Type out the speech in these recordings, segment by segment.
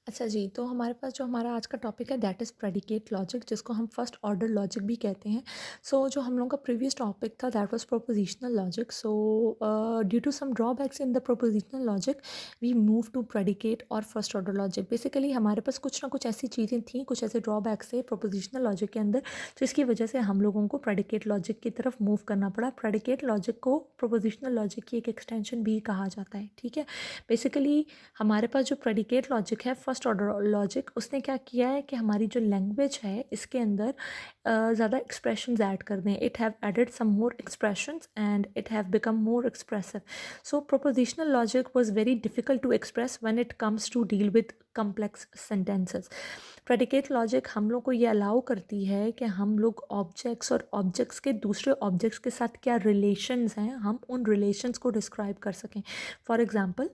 अच्छा जी, तो हमारे पास जो हमारा आज का टॉपिक है दैट इज़ प्रेडिकेट लॉजिक, जिसको हम फर्स्ट ऑर्डर लॉजिक भी कहते हैं। जो हम लोगों का प्रीवियस टॉपिक था that was propositional logic. Due to some drawbacks in the propositional logic we move to predicate और फर्स्ट ऑर्डर लॉजिक। बेसिकली हमारे पास कुछ ना कुछ ऐसी चीज़ें थीं, कुछ ऐसे ड्रॉबैक्स थे प्रोपोज़िशनल लॉजिक के अंदर, जिसकी वजह से हम लोगों को प्रेडिकेट लॉजिक की तरफ मूव करना पड़ा। प्रेडिकेट लॉजिक को प्रोपोज़िशनल लॉजिक की एक एक्सटेंशन भी कहा जाता है, ठीक है। बेसिकली हमारे पास जो प्रेडिकेट लॉजिक है फर्स्ट ऑर्डर लॉजिक, उसने क्या किया है कि हमारी जो लैंग्वेज है इसके अंदर ज़्यादा एक्सप्रेशंस ऐड कर दें। It have added some more expressions and it have become more expressive. So propositional logic was very difficult to express when it comes to deal with complex sentences. Predicate logic हम लोग को ये allow करती है कि हम लोग objects और ऑब्जेक्ट्स के दूसरे ऑब्जेक्ट्स के साथ क्या रिलेशंस हैं, हम उन रिलेशंस को डिस्क्राइब कर सकें। फॉर एग्जांपल,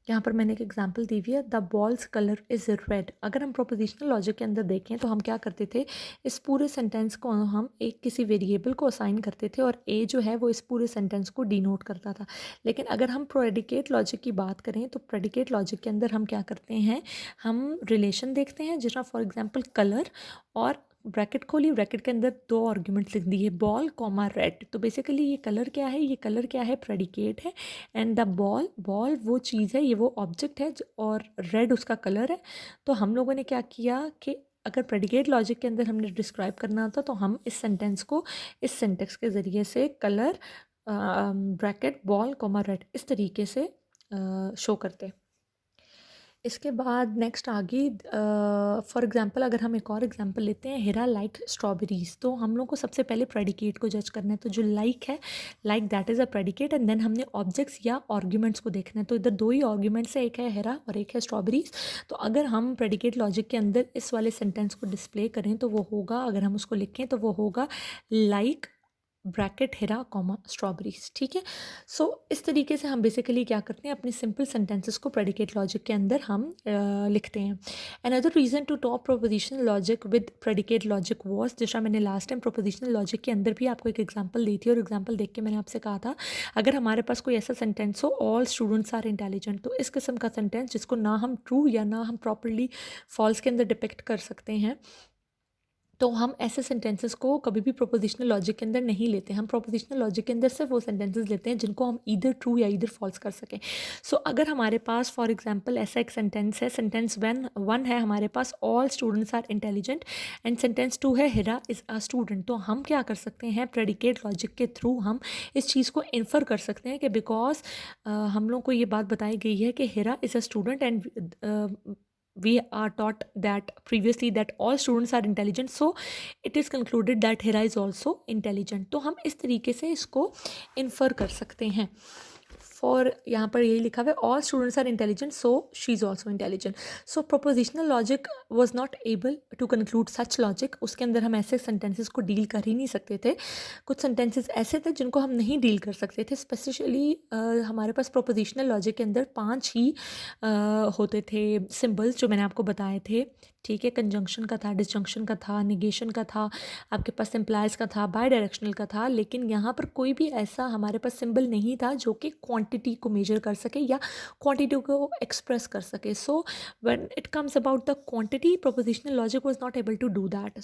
यहाँ पर मैंने एक एग्जांपल दी हुई है, the balls colour is red. अगर हम प्रोपोजिशनल लॉजिक के अंदर देखें तो हम क्या करते थे, इस पूरे सेंटेंस को हम एक किसी वेरिएबल को असाइन करते थे और ए जो है वो इस पूरे सेंटेंस को डिनोट करता था। लेकिन अगर हम प्रेडिकेट लॉजिक की बात करें तो प्रेडिकेट लॉजिक के अंदर हम क्या करते हैं, हम रिलेशन देखते हैं, जिसमें फॉर एग्जांपल कलर और ब्रैकेट खोली, ब्रैकेट के अंदर दो आर्ग्यूमेंट्स लिख दिए, बॉल कॉमा रेड। तो बेसिकली ये कलर क्या है, ये कलर क्या है, प्रेडिकेट है। एंड द बॉल, बॉल वो चीज़ है, ये वो ऑब्जेक्ट है और रेड उसका कलर है। तो हम लोगों ने क्या किया कि अगर प्रेडिकेट लॉजिक के अंदर हमने डिस्क्राइब करना होता तो हम इस सेंटेंस को इस सेंटेंस के ज़रिए से colour bracket ball comma red इस तरीके से शो करते। इसके बाद नेक्स्ट आ गई, फॉर एग्जांपल अगर हम एक और एग्जांपल लेते हैं, हिरा लाइक स्ट्रॉबेरीज। तो हम लोग को सबसे पहले प्रेडिकेट को जज करना है। तो जो लाइक है, like that is a predicate and then हमने ऑब्जेक्ट्स या आर्ग्यूमेंट्स को देखना है। तो इधर दो ही आर्ग्यूमेंट्स है, एक है हिरा और एक है स्ट्रॉबेरीज। तो अगर हम प्रेडिकेट लॉजिक के अंदर इस वाले सेंटेंस को डिस्प्ले करें तो वो होगा, अगर हम उसको लिखें तो वो होगा लाइक ब्रैकेट हिरा कॉमा स्ट्रॉबेरीज, ठीक है। इस तरीके से हम बेसिकली क्या करते हैं, अपने सिंपल सेंटेंसेस को प्रेडिकेट लॉजिक के अंदर हम लिखते हैं। Another reason to top propositional logic with predicate logic was, जैसा मैंने लास्ट टाइम प्रोपोजिशनल लॉजिक के अंदर भी आपको एक एग्जांपल दी थी और एग्जांपल देख के मैंने आपसे कहा था, अगर हमारे पास कोई ऐसा सेंटेंस हो, ऑल स्टूडेंट्स आर इंटेलिजेंट, तो इस किस्म का सेंटेंस जिसको ना हम ट्रू या ना हम प्रॉपरली फॉल्स के अंदर डिपेक्ट कर सकते हैं, तो हम ऐसे सेंटेंसेस को कभी भी प्रोपोजिशनल लॉजिक के अंदर नहीं लेते। हम प्रोपोजिशनल लॉजिक के अंदर सिर्फ वो सेंटेंसेस लेते हैं जिनको हम ईदर ट्रू या ईदर फॉल्स कर सकें। अगर हमारे पास फॉर एग्जांपल ऐसा एक सेंटेंस है, सेंटेंस वन वन है हमारे पास, all students are intelligent, and sentence two है हिरा इज़ अ स्टूडेंट। तो हम क्या कर सकते हैं, प्रेडिकेट लॉजिक के थ्रू हम इस चीज़ को इन्फर कर सकते हैं कि बिकॉज हम लोग को ये बात बताई गई है कि Hira is a student and we are taught that previously that all students are intelligent, so it is concluded that Hira is also intelligent। तो हम इस तरीके से इसको इन्फर कर सकते हैं। फॉर यहाँ पर यही लिखा हुआ है, all students are intelligent so she is also intelligent. Propositional logic was not able to conclude such logic. उसके अंदर हम ऐसे सेंटेंसेस को डील कर ही नहीं सकते थे। कुछ सेंटेंसेस ऐसे थे जिनको हम नहीं डील कर सकते थे। स्पेशली हमारे पास प्रोपोजिशनल लॉजिक के अंदर 5 ही होते थे सिंबल्स जो मैंने आपको बताए थे, ठीक है। कंजंक्शन का था, डिसजंक्शन का था, निगेशन का था, आपके पास इम्प्लाइज का था, बाई डायरेक्शनल का था। लेकिन यहाँ पर कोई भी ऐसा हमारे पास सिंबल नहीं था जो कि क्वांटिटी को मेजर कर सके या क्वांटिटी को एक्सप्रेस कर सके। When it comes about the quantity, propositional logic was not able to do that.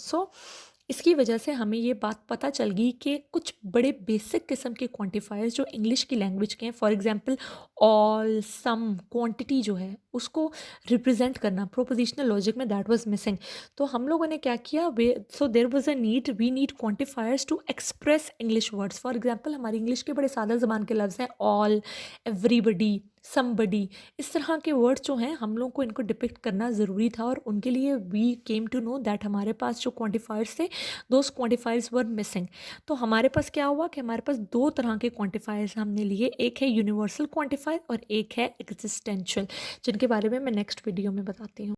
इसकी वजह से हमें ये बात पता चल गई कि कुछ बड़े बेसिक किस्म के क्वांटिफायर्स जो इंग्लिश की लैंग्वेज के हैं, for example all, some, quantity जो है उसको रिप्रेजेंट करना प्रोपोजिशनल लॉजिक में दैट वाज मिसिंग। तो हम लोगों ने क्या किया, there was a need, we need quantifiers to express English words. For example हमारी इंग्लिश के बड़े सादा ज़बान के लफ्ज़ हैं, ऑल, एवरीबडी, समबडी। इस तरह के वर्ड्स जो हैं हम लोग को इनको डिपिक्ट करना ज़रूरी था और उनके लिए we came to know that हमारे पास जो क्वांटिफायर्स थे, दोज क्वांटिफायर्स वर मिसिंग। तो हमारे पास क्या हुआ कि हमारे पास दो तरह के क्वांटिफायर्स हमने लिए, एक है यूनिवर्सल क्वांटिफायर और एक है एग्जिस्टेंशियल, जिनके बारे में मैं नेक्स्ट वीडियो में बताती हूँ।